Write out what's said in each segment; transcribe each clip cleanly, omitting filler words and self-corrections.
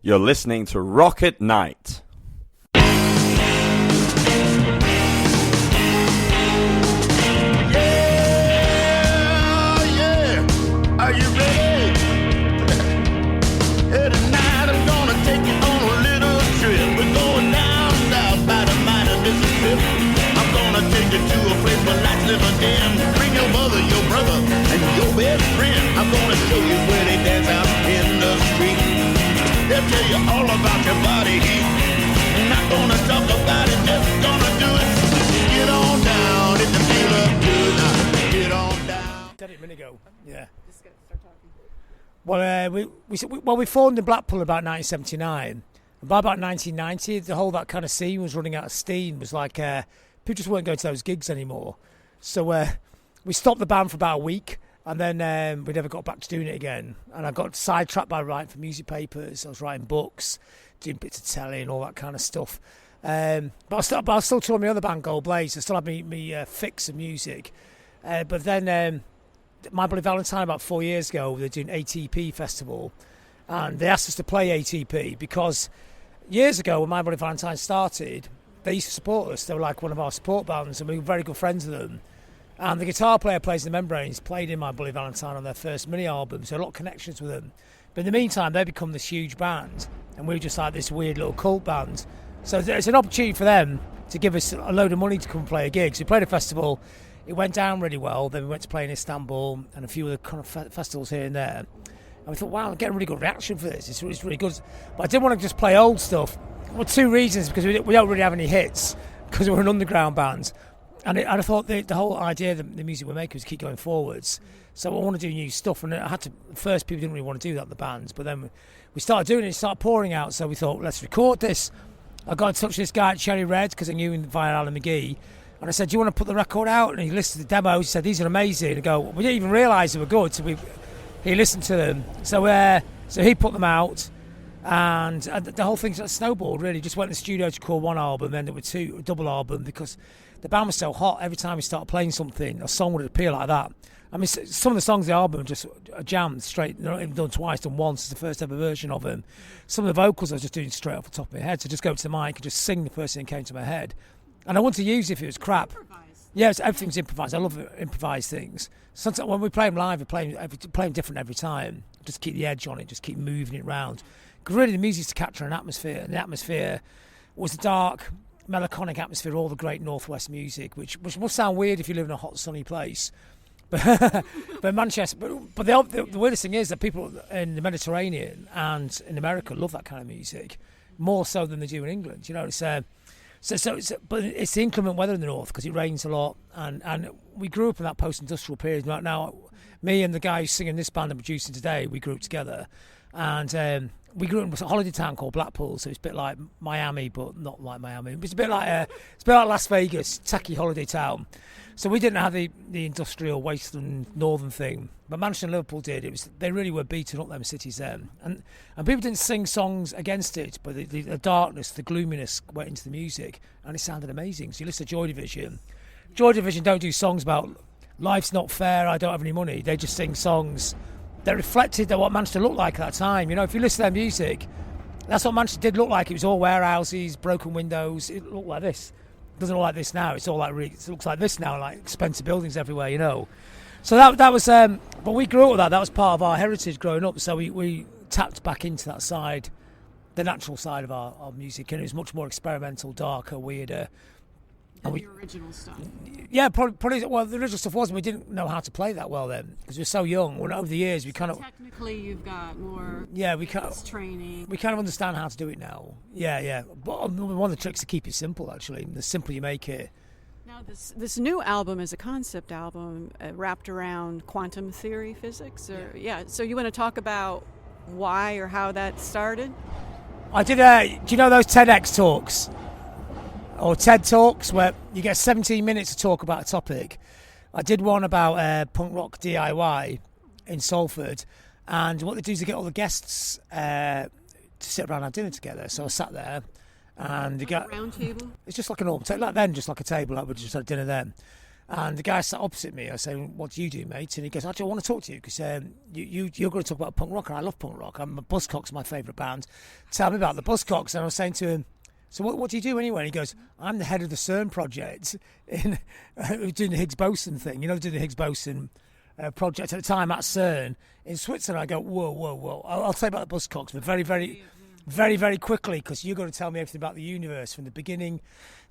You're listening to Rocket Night. Are you ready? Hey, tonight I'm gonna take you on a little trip. We're going down south by the mighty Mississippi. I'm gonna take you to a place where lights never dim. Bring your mother, your brother, and your best friend. I'm gonna show you where they dance out in the street. They'll tell you all about your body heat. Not gonna talk about it, just gonna do it. Get on down, if you feel up good. Now, get on down. Did it a minute ago. Yeah. Well, we formed in Blackpool about 1979. And by about 1990, the whole that kind of scene was running out of steam. It was like people just weren't going to those gigs anymore. So we stopped the band for about a week, and then we never got back to doing it again. And I got sidetracked by writing for music papers. I was writing books, doing bits of telly and all that kind of stuff. But I was still touring my other band, Gold Blaze. I still had me fix of music. But then My Bloody Valentine, about 4 years ago, they're doing ATP Festival, and they asked us to play ATP because years ago when My Bloody Valentine started, they used to support us. They were like one of our support bands, and we were very good friends with them. And the guitar player plays in the Membranes, played in My Bloody Valentine on their first mini album, so a lot of connections with them. But in the meantime, they become this huge band, and we were just like this weird little cult band. So it's an opportunity for them to give us a load of money to come play a gig. So we played a festival. It went down really well. Then we went to play in Istanbul and a few other kind of festivals here and there. And we thought, wow, I'm getting a really good reaction for this. It's really good. But I didn't want to just play old stuff. Well, two reasons, because we don't really have any hits, because we're an underground band. And I thought the whole idea of the music we're making was keep going forwards. So I want to do new stuff. And I had to, first people didn't really want to do that, the bands. But then we started doing it, it started pouring out. So we thought, let's record this. I got in touch with this guy at Cherry Red, because I knew him via Alan McGee. And I said, do you want to put the record out? And he listened to the demos. He said, these are amazing. I go, we didn't even realise they were good. So he listened to them. So he put them out. And the whole thing snowballed, really. Just went to the studio to record one album, then there were two, a double album, because the band was so hot. Every time we started playing something, a song would appear like that. I mean, some of the songs of the album are just a jam straight. They're not even done twice, done once. It's the first ever version of them. Some of the vocals I was just doing straight off the top of my head. So just go up to the mic and just sing the first thing that came to my head. And I wanted to use it if it was crap. Yes, everything's improvised. I love improvised things. Sometimes when we play them live, we play them different every time. Just keep the edge on it, just keep moving it around. Because really the music's to capture an atmosphere. And the atmosphere was the dark, melancholic atmosphere of all the great Northwest music, which must sound weird if you live in a hot, sunny place. But Manchester, but the weirdest thing is that people in the Mediterranean and in America love that kind of music more so than they do in England. You know, but it's the inclement weather in the north because it rains a lot, and we grew up in that post-industrial period. Now, me and the guy who's singing this band and producing today, we grew up together, and we grew up in a holiday town called Blackpool, so it's a bit like Miami, but not like Miami. It's a bit like Las Vegas, tacky holiday town. So we didn't have the industrial wasteland northern thing, but Manchester and Liverpool did. They really were beating up them cities then, and people didn't sing songs against it, but the darkness, the gloominess went into the music, and it sounded amazing. So you listen to Joy Division. Joy Division don't do songs about life's not fair, I don't have any money. They just sing songs that reflected what Manchester looked like at that time. You know, if you listen to their music, that's what Manchester did look like. It was all warehouses, broken windows. It looked like this. It doesn't look like this now. It's all like it looks like this now, like expensive buildings everywhere. You know, so that was. But we grew up with that. That was part of our heritage growing up. So we tapped back into that side, the natural side of our music, and it was much more experimental, darker, weirder. And the original stuff. Yeah, probably. Well, the original stuff was. We didn't know how to play that well then because we were so young. Well, over the years, we kind of technically you've got more. Yeah, we kind of training. We kind of understand how to do it now. Yeah. But one of the tricks is to keep it simple. Actually, the simpler you make it. Now, this new album is a concept album wrapped around quantum theory physics. So you want to talk about why or how that started? I did. Do you know those TEDx talks? Or TED Talks, where you get 17 minutes to talk about a topic. I did one about punk rock DIY in Salford, and what they do is they get all the guests to sit around and have dinner together. So I sat there, and you got a round table. It's just like a normal table, like then, just like a table. Like we just had dinner then, And the guy sat opposite me. I said, "What do you do, mate?" And he goes, "Actually, I want to talk to you because you're going to talk about punk rock, and I love punk rock. Buzzcocks my favourite band. Tell me about the Buzzcocks." And I was saying to him, "So what do you do anyway?" And he goes, "I'm the head of the CERN project in doing the Higgs boson thing. You know, doing the Higgs boson project at the time at CERN in Switzerland." I go, "Whoa. I'll tell you about the Buzzcocks, but very quickly, because you're going to tell me everything about the universe from the beginning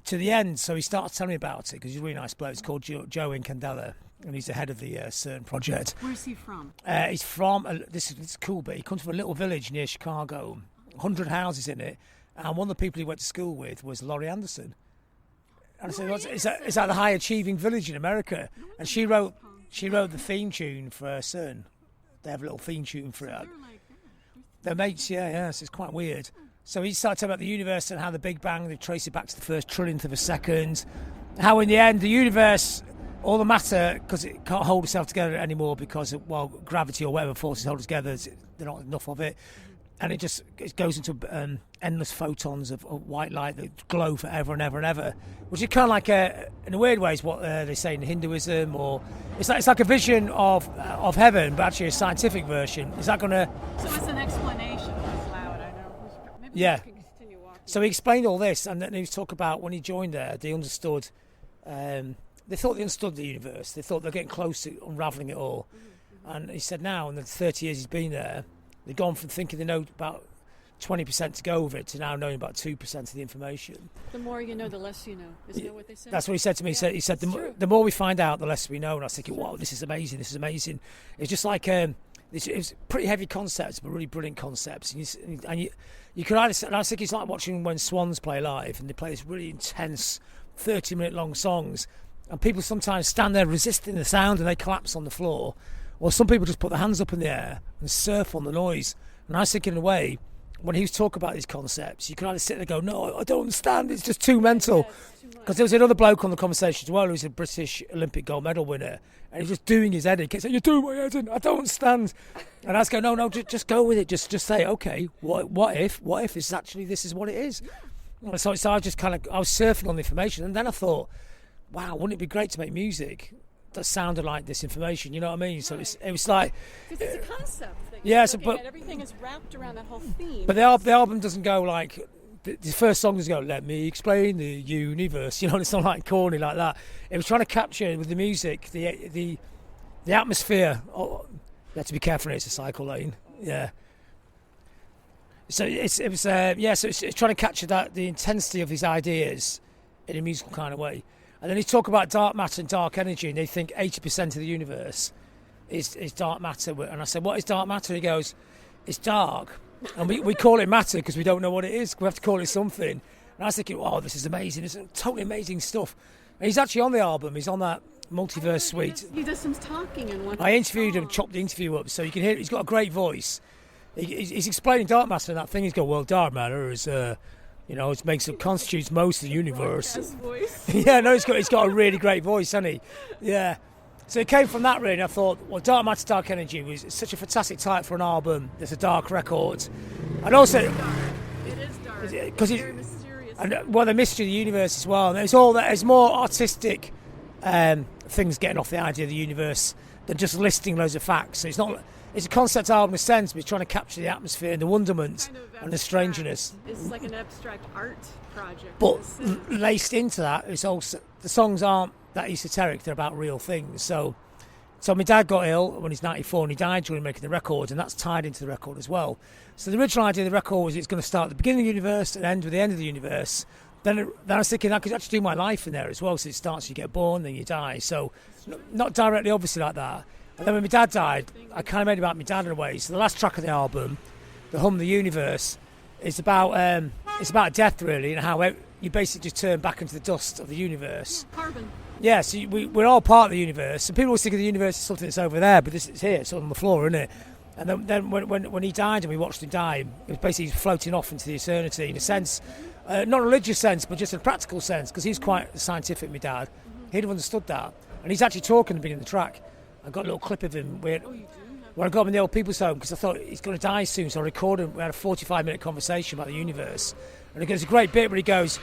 to the end." So he started telling me about it, because he's a really nice bloke. He's called Joe Incandela, and he's the head of the CERN project. Where's he from? He's from, this is cool, but he comes from a little village near Chicago, 100 houses in it, and one of the people he went to school with was Laurie Anderson. And I said, is that the high achieving village in America? And she wrote the theme tune for CERN. They have a little theme tune for it. They're mates, yeah, so it's quite weird. So he started talking about the universe and how the Big Bang, they trace it back to the first trillionth of a second. How in the end, the universe, all the matter, because it can't hold itself together anymore because, gravity or whatever forces hold it together, there's not enough of it. And it goes into endless photons of white light that glow forever and ever and ever, which is kind of like, in a weird way, is what they say in Hinduism, or it's like a vision of heaven, but actually a scientific version. Is that going to? So it's an explanation. That's loud. I know. Maybe Yeah. we can continue walking. So he explained all this, and then he was talking about when he joined there, they understood. They thought they understood the universe. They thought they're getting close to unravelling it all. And he said now, in the 30 years he's been there, they've gone from thinking they know about 20% to go over it to now knowing about 2% of the information. The more you know, the less you know. Isn't that what they say? That's what he said to me. He said the more we find out, the less we know. And I was thinking, wow, this is amazing. It's just like it's pretty heavy concepts, but really brilliant concepts. And you could either. And I think it's like watching when Swans play live, and they play this really intense 30-minute long songs, and people sometimes stand there resisting the sound, and they collapse on the floor. Or some people just put their hands up in the air and surf on the noise. And I was thinking, in a way, when he was talking about these concepts, you could either sit there and go, "No, I don't understand, it's just too mental." Because there was another bloke on the conversation as well who's a British Olympic gold medal winner, and he was just doing his head in. He kept saying, "You're doing my head in, I don't understand." And I was going, no, just go with it. Just say, okay, what if this is what it is? So I was just I was surfing on the information, and then I thought, wow, wouldn't it be great to make music that sounded like this information, you know what I mean? So it was like, Because it's a concept. That everything is wrapped around that whole theme. But the album doesn't go like the first song doesn't go, "Let me explain the universe." You know, it's not like corny like that. It was trying to capture with the music the atmosphere. Oh, you have to be careful. It's a cycle lane. Yeah. So it's trying to capture the intensity of these ideas in a musical kind of way. And then he talk about dark matter and dark energy, and they think 80% of the universe is dark matter. And I said, "What is dark matter?" He goes, "It's dark, and we call it matter because we don't know what it is. We have to call it something." And I was thinking, "Wow, this is amazing! This is totally amazing stuff." And he's actually on the album. He's on that Multiverse Suite. He does some talking in one. I interviewed him, chopped the interview up, so you can hear. He's got a great voice. He's explaining dark matter and that thing. He's going, "Well, dark matter is." It constitutes most of the universe. Voice. Yeah, no, he's got a really great voice, hasn't he? Yeah. So it came from that, really. I thought, well, Dark Matter, Dark Energy was such a fantastic title for an album. There's a dark record. And also... It is dark. Because it's very mysterious. And, the mystery of the universe as well. There's more artistic things getting off the idea of the universe than just listing loads of facts. So it's a concept album in a sense, but it's trying to capture the atmosphere and the wonderment and the strangeness. It's like an abstract art project. But laced into that, it's also the songs aren't that esoteric; they're about real things. So my dad got ill when he's 94, and he died during making the record, and that's tied into the record as well. So the original idea of the record was it's going to start at the beginning of the universe and end with the end of the universe. Then I was thinking I could actually do my life in there as well. So it starts, you get born, then you die. So not directly, obviously, like that. And then when my dad died, I kind of made it about my dad in a way. So the last track of the album, The Hum the Universe, is about death, really, and how you basically just turn back into the dust of the universe. Carbon. Yeah, so we're all part of the universe. And people always think of the universe as something that's over there, but it's here, it's on the floor, isn't it? And then when he died and we watched him die, it was basically floating off into the eternity in a sense, not a religious sense, but just a practical sense, because he's quite scientific, my dad. He'd have understood that. And he's actually talking at the beginning of the track. I got a little clip of him when I got him in the old people's home, because I thought he's going to die soon, so I recorded him. We had a 45-minute conversation about the universe. And there's a great bit where he goes,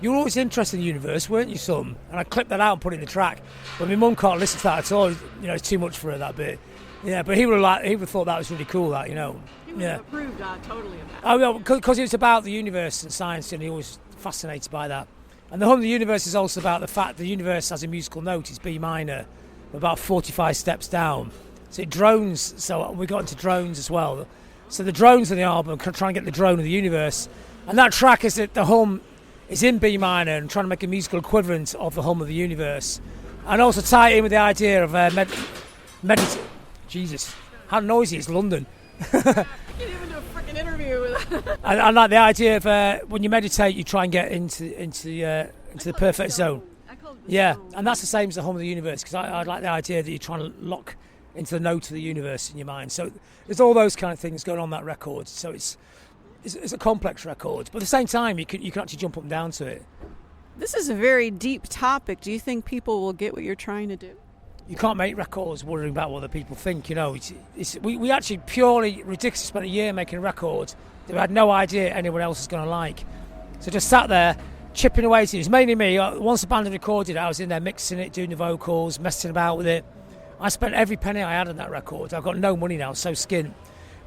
You were always interested in the universe, weren't you, son? And I clipped that out and put it in the track. But my mum can't listen to that at all. You know, it's too much for her, that bit. Yeah, but he would have thought that was really cool, that, you know. He would have approved totally of that. Oh, well, because it's about the universe and science, and he was fascinated by that. And the hum of the universe is also about the fact the universe has a musical note. It's B minor, about 45 steps down. So it drones. So we got into drones as well. So the drones on the album, trying to get the drone of the universe. And that track is that the hum is in B minor and trying to make a musical equivalent of the hum of the universe. And also tie it in with the idea of Jesus, how noisy is London. You can't even do a freaking interview with that. I like the idea of when you meditate, you try and get into the perfect zone. Yeah, and that's the same as the hum of the universe, because I like the idea that you're trying to lock into the note of the universe in your mind. So there's all those kind of things going on that record. So it's a complex record, but at the same time, you can actually jump up and down to it. This is a very deep topic. Do you think people will get what you're trying to do? You can't make records worrying about what the people think, you know. We actually purely ridiculously spent a year making a record that we had no idea anyone else was going to like. So just sat there, chipping away at it. It was mainly me. Once the band had recorded it, I was in there mixing it, doing the vocals, messing about with it. I spent every penny I had on that record. I've got no money now, so skint.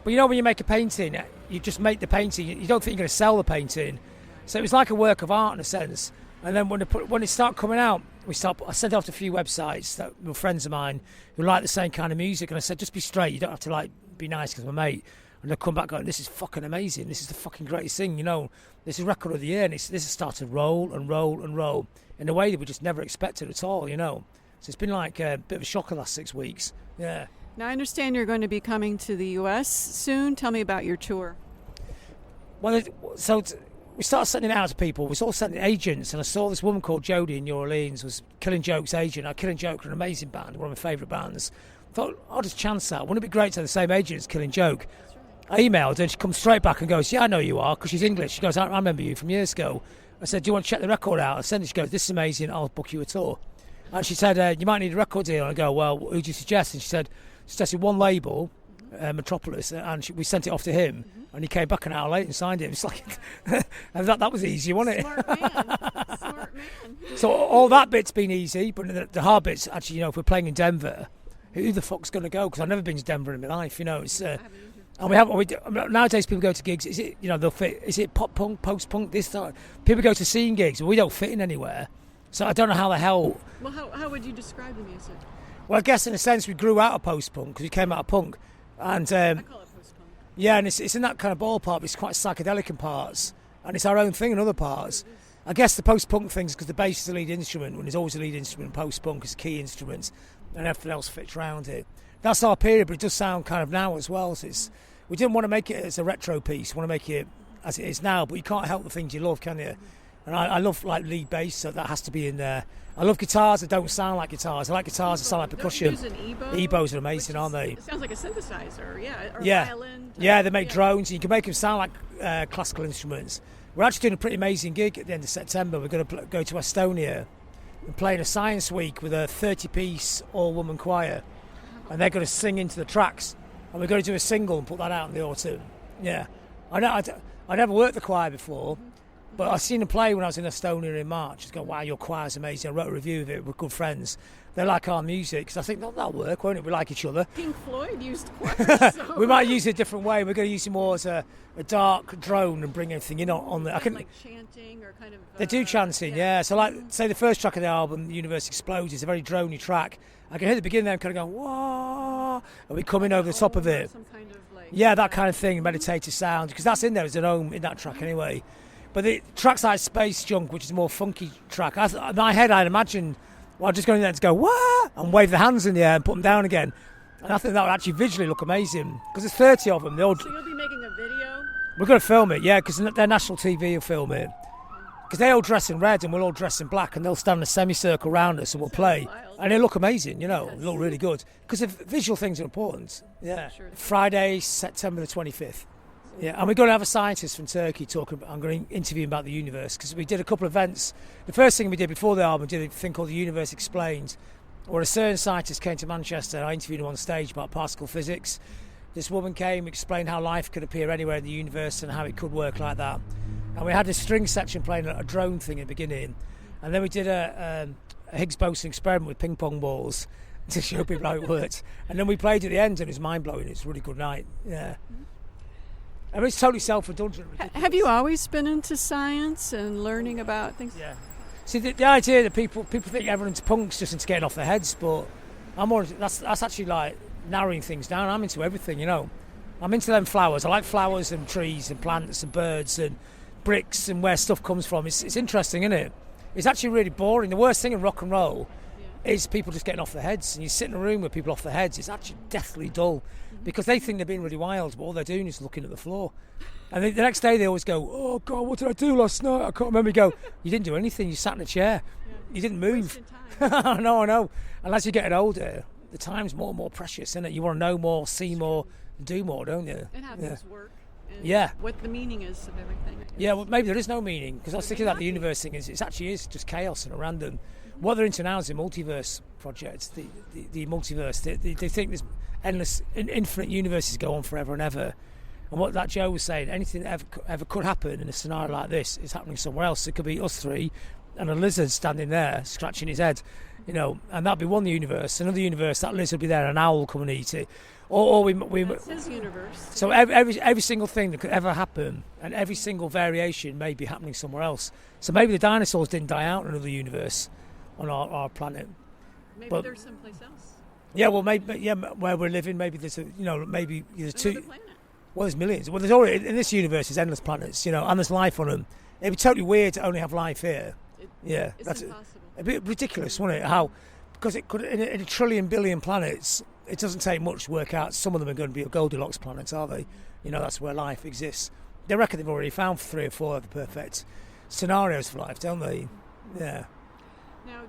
But you know, when you make a painting, you just make the painting. You don't think you're going to sell the painting. So it was like a work of art in a sense. And then when it started coming out, I sent it off to a few websites that were friends of mine who like the same kind of music, and I said, just be straight. You don't have to be nice because I'm a mate. And they'll come back going, this is fucking amazing. This is the fucking greatest thing, you know. This is record of the year, and this has started to roll and roll and roll in a way that we just never expected at all, you know. So it's been like a bit of a shock the last 6 weeks. Yeah. Now I understand you're going to be coming to the U.S. soon. Tell me about your tour. Well, we started sending it out to people. We started sending agents, and I saw this woman called Jodie in New Orleans was Killing Joke's agent. Now, Killing Joke are an amazing band, one of my favourite bands. I thought, I'll just chance that. Wouldn't it be great to have the same agent as Killing Joke? I emailed her, and she comes straight back and goes, yeah, I know you are, because she's English. She goes, I remember you from years ago. I said, do you want to check the record out? I sent it. She goes, this is amazing, I'll book you a tour. And she said, you might need a record deal. And I go, well, who do you suggest? And she suggested one label, Metropolis, and we sent it off to him. And he came back an hour later and signed it. It's like, and that was easy, wasn't it? Smart man. Smart man. So all that bit's been easy, but the hard bit's actually, you know, if we're playing in Denver, who the fuck's going to go? Because I've never been to Denver in my life, you know. It's and nowadays people go to gigs. Is it, you know, they'll fit? Is it pop punk, post punk? This that? People go to scene gigs, but we don't fit in anywhere. So I don't know how the hell. Well, how would you describe the music? Well, I guess in a sense we grew out of post punk because we came out of punk, and I call it post punk. yeah, and it's in that kind of ballpark. But it's quite psychedelic in parts, and it's our own thing in other parts. I guess the post punk things because the bass is the lead instrument, when there's always a lead instrument. Post punk is key instruments, and everything else fits around it. That's our period, but it does sound kind of now as well. So we didn't want to make it as a retro piece. We want to make it as it is now, but you can't help the things you love, can you? And I love like lead bass, so that has to be in there. I love guitars that don't sound like guitars. I like guitars that sound like percussion. Don't you use an The EBOs are amazing, aren't they? It sounds like a synthesizer, yeah. Or Yeah, violin. yeah. They make drones, and you can make them sound like classical instruments. We're actually doing a pretty amazing gig at the end of September. We're going to go to Estonia and play in a science week with a 30-piece all-woman choir, and they're going to sing into the tracks. And we're going to do a single and put that out in the autumn. Yeah, I never worked the choir before. But I've seen them play when I was in Estonia in March. I go, wow, your choir's amazing. I wrote a review of it. We're good friends. They like our music. Because I think, that'll work, won't it? We like each other. Pink Floyd used choirs. So we might use it a different way. We're going to use it more as a dark drone and bring everything in on the... like chanting or kind of... They do chanting, yeah. So like, say the first track of the album, The Universe Explodes, is a very droney track. I can hear the beginning there kind of going, whoa, and we come in over the top of it. Some kind of yeah, that kind of thing, meditative sound. Because that's in there as an ohm in that track anyway. But the tracks like Space Junk, which is a more funky track, in my head I'd imagine, well, just going there to go, wah, and wave the hands in the air and put them down again. And I think that would actually visually look amazing. Because there's 30 of them. So you'll be making a video? We're going to film it, yeah, because their national TV will film it. Because they all dress in red and we'll all dress in black, and they'll stand in a semicircle around us and we'll play. And they look amazing, you know, they look really good. Because the visual things are important. Yeah. Sure. Friday, September the 25th. Yeah, and we're going to have a scientist from Turkey talking. I'm going to interview him about the universe, because we did a couple of events. The first thing we did before the album, we did a thing called The Universe Explained, where a CERN scientist came to Manchester and I interviewed him on stage about particle physics. This woman came, explained how life could appear anywhere in the universe and how it could work like that. And we had a string section playing a drone thing at the beginning. And then we did a Higgs boson experiment with ping pong balls to show people how it worked. And then we played at the end, and it was mind-blowing. It's a really good night, yeah. I mean, it's totally self-indulgent. Have you always been into science and learning about things? Yeah. See, the idea that people think everyone's punk's just into getting off their heads, but I'm more. That's actually like narrowing things down. I'm into everything, you know. I'm into them flowers. I like flowers and trees and plants and birds and bricks and where stuff comes from. It's interesting, isn't it? It's actually really boring. The worst thing in rock and roll is people just getting off their heads. And you sit in a room with people off their heads, it's actually deathly dull because they think they're being really wild, but all they're doing is looking at the floor. And the next day they always go, oh, God, what did I do last night? I can't remember. You go, you didn't do anything. You sat in a chair. You didn't move. I know. And as you're getting older, the time's more and more precious, isn't it? You want to know more, see more, do more, don't you? And how things work. Yeah. What the meaning is of everything. Yeah, well, maybe there is no meaning, because I was thinking that the universe thing it actually is just chaos and random. What they're into now is the multiverse project, the multiverse. They think there's endless, infinite universes go on forever and ever. And what that Joe was saying, anything that ever could happen in a scenario like this is happening somewhere else. It could be us three and a lizard standing there scratching his head, you know, and that'd be one universe. Another universe, that lizard would be there, and an owl will come and eat it. Or we That's his universe. So every single thing that could ever happen, and every single variation may be happening somewhere else. So maybe the dinosaurs didn't die out in another universe on our planet. Maybe there's someplace else. Yeah, well, maybe where we're living, maybe there's maybe there's two. Planet. Well, there's millions. Well, there's already in this universe there's endless planets, you know, and there's life on them. It'd be totally weird to only have life here. It's that's impossible. a bit ridiculous, wouldn't it? How because it could in a trillion billion planets. It doesn't take much to work out. Some of them are going to be Goldilocks planets, are they? You know, that's where life exists. They reckon they've already found 3 or 4 of the perfect scenarios for life, don't they? Yeah. Now,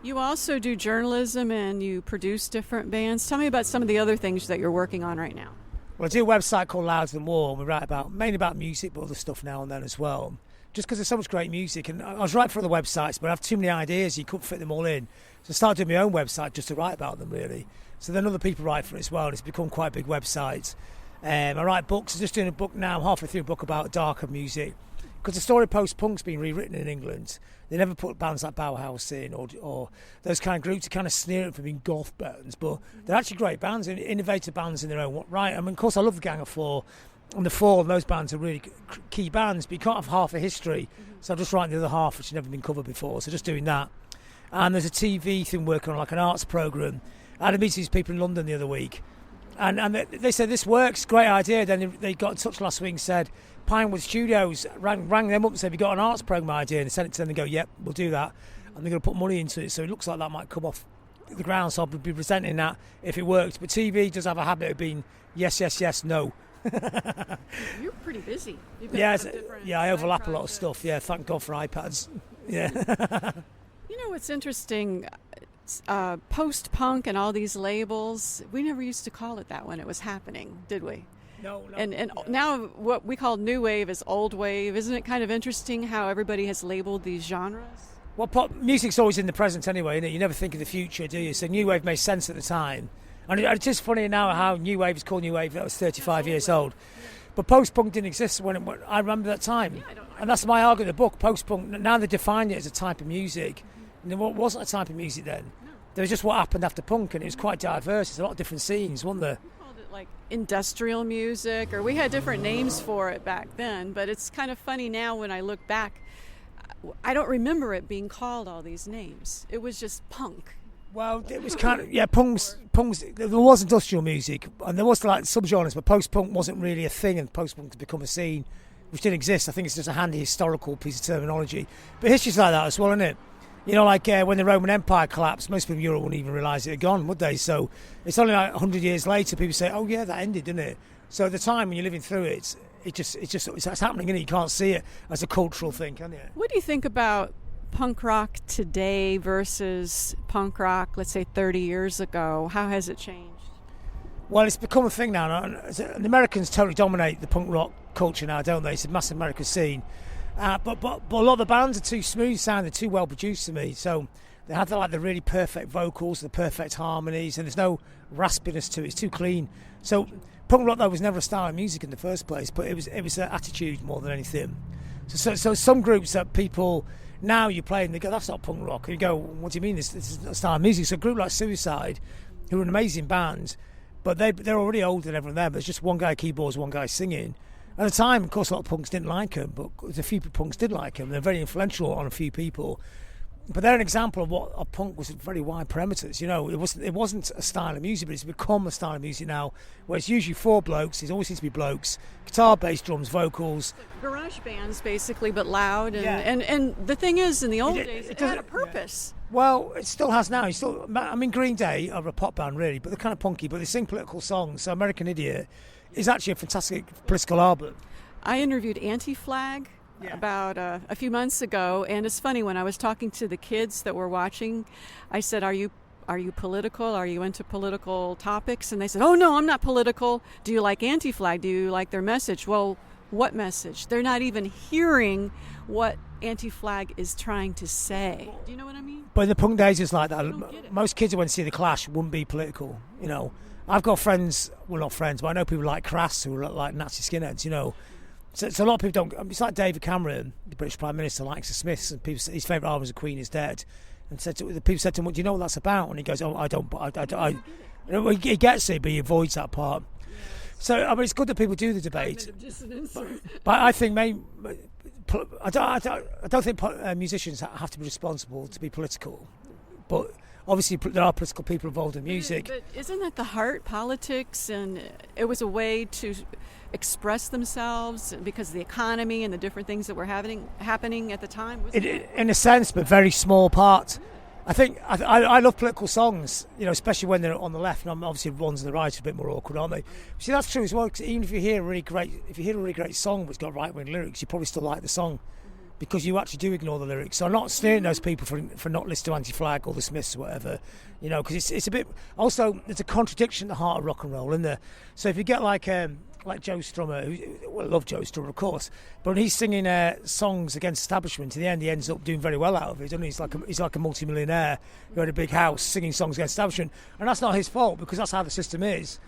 you also do journalism and you produce different bands. Tell me about some of the other things that you're working on right now. Well, I do a website called Louder Than War, and we write mainly about music, but other stuff now and then as well. Just because there's so much great music, and I was writing for other websites, but I have too many ideas, you couldn't fit them all in. So I started doing my own website just to write about them, really. So then other people write for it as well, and it's become quite a big website. I write books. I'm just doing a book now. I'm halfway through a book about darker music. Because the story post-punk's been rewritten in England. They never put bands like Bauhaus in or those kind of groups to kind of sneer at for being goth bands. But they're actually great bands, and innovative bands in their own right. I mean, of course, I love the Gang of Four. And the Four, and those bands are really key bands, but you can't have half a history. So I'm just writing the other half, which has never been covered before. So just doing that. And there's a TV thing working on, like an arts programme. I had a meeting with these people in London the other week, and they said this works, great idea. Then they got in touch last week and said Pinewood Studios rang them up and said, have you got an arts programme idea? And they sent it to them and go, yep, we'll do that. And they're going to put money into it, so it looks like that might come off the ground. So I'll be presenting that if it works. But TV does have a habit of being yes, no. You're pretty busy. You've got I overlap a lot of stuff. Yeah, thank God for iPads. Yeah. You know what's interesting? Post-punk and all these labels, we never used to call it that when it was happening, did we? No. And now what we call new wave is old wave. Isn't it kind of interesting how everybody has labeled these genres? Well, pop music's always in the present anyway, isn't it? You never think of the future, do you? So new wave made sense at the time. And it's just funny now how new wave is called new wave. That was 35 years old. But post-punk didn't exist when I remember that time. And that's my argument in the book. Post-punk, now they define it as a type of music. And there wasn't a type of music then. There was just what happened after punk, and it was quite diverse. There's a lot of different scenes, wasn't there? We called it like industrial music, or we had different names for it back then. But it's kind of funny now when I look back. I don't remember it being called all these names. It was just punk. Well, it was kind of, punks, there was industrial music, and there was like subgenres, but post-punk wasn't really a thing, and post-punk has become a scene which didn't exist. I think it's just a handy historical piece of terminology. But history's like that as well, isn't it? You know, like when the Roman Empire collapsed, most people in Europe wouldn't even realise it had gone, would they? So it's only like 100 years later people say, oh yeah, that ended, didn't it? So at the time when you're living through it, it's happening, isn't it? You can't see it as a cultural thing, can you? What do you think about punk rock today versus punk rock, let's say 30 years ago? How has it changed? Well, it's become a thing now. And the Americans totally dominate the punk rock culture now, don't they? It's a massive American scene. But a lot of the bands are too smooth sounding, too well produced to me. So they have the really perfect vocals, the perfect harmonies, and there's no raspiness to it. It's too clean. So punk rock though was never a style of music in the first place, but it was an attitude more than anything. So some groups that people now you play and they go, that's not punk rock. And you go, what do you mean? This is not style of music. So a group like Suicide, who are an amazing band, but they're already older than everyone there. But there's just one guy keyboards, one guy singing. At the time, of course, a lot of punks didn't like them, but there's a few punks did like them. They're very influential on a few people. But they're an example of what a punk was, very wide parameters. You know, it wasn't a style of music, but it's become a style of music now, where it's usually four blokes. It always seems to be blokes: guitar, bass, drums, vocals. Garage bands, basically, but loud. And, Yeah. and the thing is, in the old days, it had a purpose. Well, it still has now. I mean, Green Day are a pop band, really, but they're kind of punky, but they sing political songs. So American Idiot is actually a fantastic political album. I interviewed Anti-Flag about a few months ago, and it's funny, when I was talking to the kids that were watching, I said, are you political? Are you into political topics? And they said, oh no, I'm not political. Do you like Anti-Flag? Do you like their message? Well, what message? They're not even hearing what Anti-Flag is trying to say. Do you know what I mean? But in the punk days, it's like that. don't get it. Most kids who went to see The Clash wouldn't be political, you know. I've got friends, well, not friends, but I know people like Crass who are like Nazi skinheads, you know. So a lot of people don't. It's like David Cameron, the British Prime Minister, likes the Smiths, and people, his favourite album is The Queen Is Dead. And the people said to him, "Well, do you know what that's about?" And he goes, "Oh, I don't." You know, he gets it, but he avoids that part. So I mean, it's good that people do the debate. But I think I don't think musicians have to be responsible to be political. But obviously, there are political people involved in music. But isn't that the heart, politics? And it was a way to express themselves because of the economy and the different things that were happening at the time. In a sense, but very small part. I think I love political songs, you know, especially when they're on the left, and obviously the ones on the right are a bit more awkward, aren't they? See, that's true as well. 'Cause even if you hear a really great song that's got right-wing lyrics, you probably still like the song because you actually do ignore the lyrics. So I'm not sneering those people for not listening to Anti-Flag or the Smiths or whatever, you know, because it's a bit. Also, there's a contradiction at the heart of rock and roll, isn't there? So if you get like Joe Strummer, I love Joe Strummer, of course, but when he's singing songs against establishment, in the end he ends up doing very well out of it, doesn't he? He's like a multi-millionaire who had a big house singing songs against establishment, and that's not his fault because that's how the system is.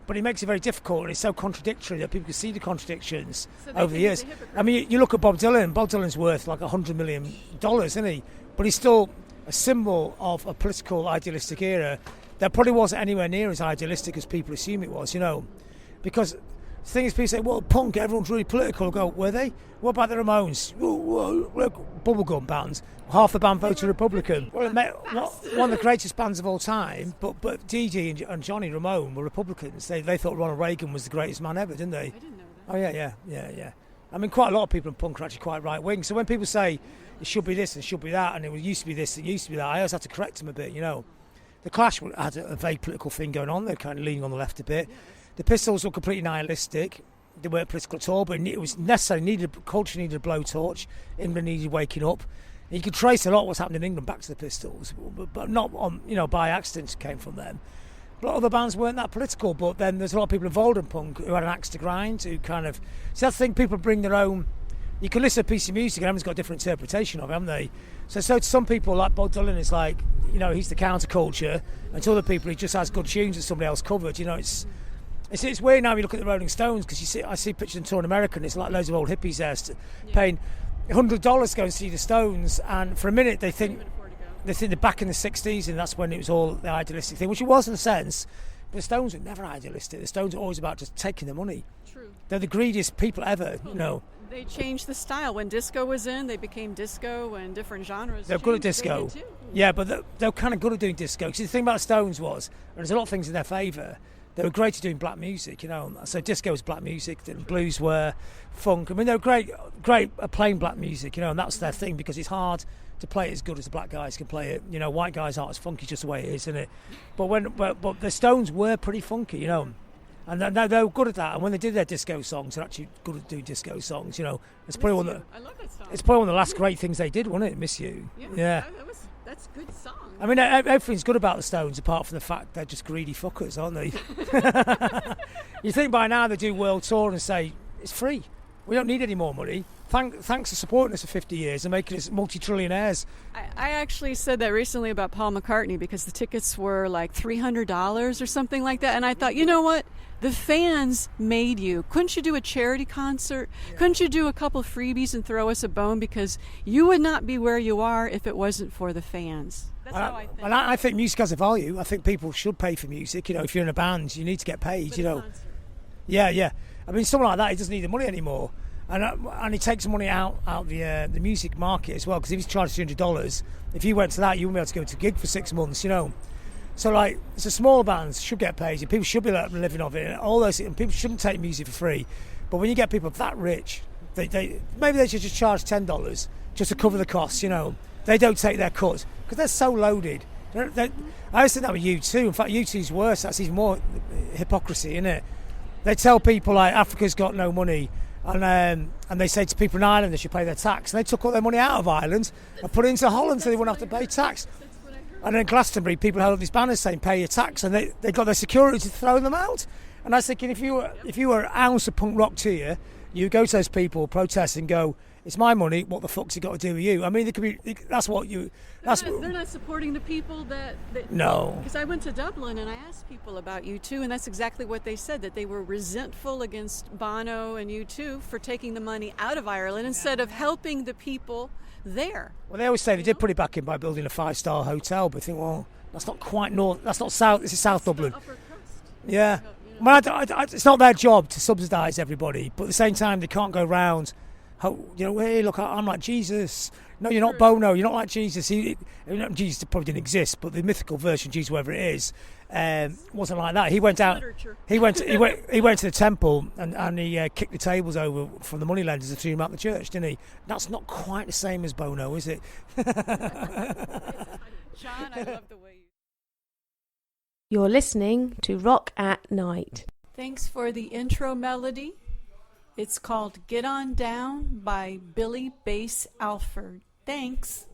But he makes it very difficult, and it's so contradictory that people can see the contradictions over the years. I mean, you look at Bob Dylan. Bob Dylan's worth like $100 million, isn't he? But he's still a symbol of a political idealistic era that probably wasn't anywhere near as idealistic as people assume it was, you know, because the thing is, people say, well, punk, everyone's really political. I go, were they? What about the Ramones? Bubblegum bands. Half the band voted Republican. Well, one of the greatest bands of all time, but Dee Dee and Johnny Ramone were Republicans. They thought Ronald Reagan was the greatest man ever, didn't they? I didn't know that. Oh, yeah. I mean, quite a lot of people in punk are actually quite right-wing. So when people say it should be this and it should be that, and it used to be this and it used to be that, I always have to correct them a bit, you know. The Clash had a very political thing going on. They're kind of leaning on the left a bit. The Pistols were completely nihilistic. They weren't political at all, but it was necessary. Culture needed a blowtorch. England needed waking up. And you could trace a lot of what's happened in England back to the Pistols, but not on, you know, by accident came from them. But other bands weren't that political. But then there's a lot of people involved in punk who had an axe to grind, who kind of. So that's the thing. People bring their own. You can listen to a piece of music and everyone's got a different interpretation of it, haven't they? So to some people, like Bob Dylan, it's like, you know, he's the counterculture, and to other people, he just has good tunes that somebody else covered. You know, it's weird now. You look at the Rolling Stones because I see pictures in tour in America, and it's like loads of old hippies there paying $100 to go and see the Stones, and for a minute they think they're back in the '60s, and that's when it was all the idealistic thing, which it was in a sense. But the Stones were never idealistic. The Stones were always about just taking the money. True. They're the greediest people ever, you know. They changed the style. When disco was in, they became disco, and different genres. They're good at changed. disco. They did too. Yeah, but they're kind of good at doing disco. Because the thing about the Stones was, and there's a lot of things in their favour, they were great at doing black music, you know. So disco was black music, and blues were funk. I mean, they were great at playing black music, you know, and that's their thing because it's hard to play it as good as the black guys can play it. You know, white guys aren't as funky, just the way it is, isn't it? But the Stones were pretty funky, you know. And they were good at that. And when they did their disco songs, they're actually good at doing disco songs. You know, it's probably I love that song. It's probably one of the last great things they did, wasn't it? Miss You. Yeah. That's a good song. I mean, everything's good about the Stones, apart from the fact they're just greedy fuckers, aren't they? You think by now they do world tour and say it's free. We don't need any more money. Thanks for supporting us for 50 years and making us multi-trillionaires. I actually said that recently about Paul McCartney because the tickets were like $300 or something like that. And I thought, you know what? The fans made you. Couldn't you do a charity concert? Yeah. Couldn't you do a couple freebies and throw us a bone? Because you would not be where you are if it wasn't for the fans. That's how I think. And I think music has a value. I think people should pay for music. You know, if you're in a band, you need to get paid, you know. Concert. Yeah. I mean, someone like that, he doesn't need the money anymore. And he takes money out the music market as well, because if he's charged $200, if you went to that, you wouldn't be able to go to a gig for 6 months, you know. So, like, so small bands should get paid. People should be living off it. And all those, and people shouldn't take music for free. But when you get people that rich, maybe they should just charge $10 just to cover the costs, you know. They don't take their cuts because they're so loaded. I always think that with U2. In fact, U2's worse. That's even more hypocrisy, isn't it? They tell people, like, Africa's got no money. And they say to people in Ireland they should pay their tax. And they took all their money out of Ireland and put it into Holland so they wouldn't have to pay tax. And then Glastonbury, people held up these banners saying pay your tax, and they got their security to throw them out. And I was thinking, if you were an ounce of punk rock to you, you go to those people, protest and go, it's my money, what the fuck's it got to do with you? I mean, they're not supporting the people that no. Because I went to Dublin and I asked people about U2, and that's exactly what they said, that they were resentful against Bono and U2 for taking the money out of Ireland instead of helping the people there. Well, they always say they did put it back in by building a 5-star hotel, but I think, well, that's not quite north, that's not south, this is South Dublin. Upper coast. Yeah. Well, it's not their job to subsidise everybody, but at the same time, they can't go round, hey, look, I'm like Jesus. No, you're not Bono. You're not like Jesus. Jesus probably didn't exist, but the mythical version, Jesus, whoever it is, wasn't like that. He went out. Literature. He went to the temple and he kicked the tables over from the moneylenders and threw him out the church, didn't he? That's not quite the same as Bono, is it? John, I love the way You're listening to Rock at Night. Thanks for the intro melody. It's called Get On Down by Billy Bass Alford. Thanks.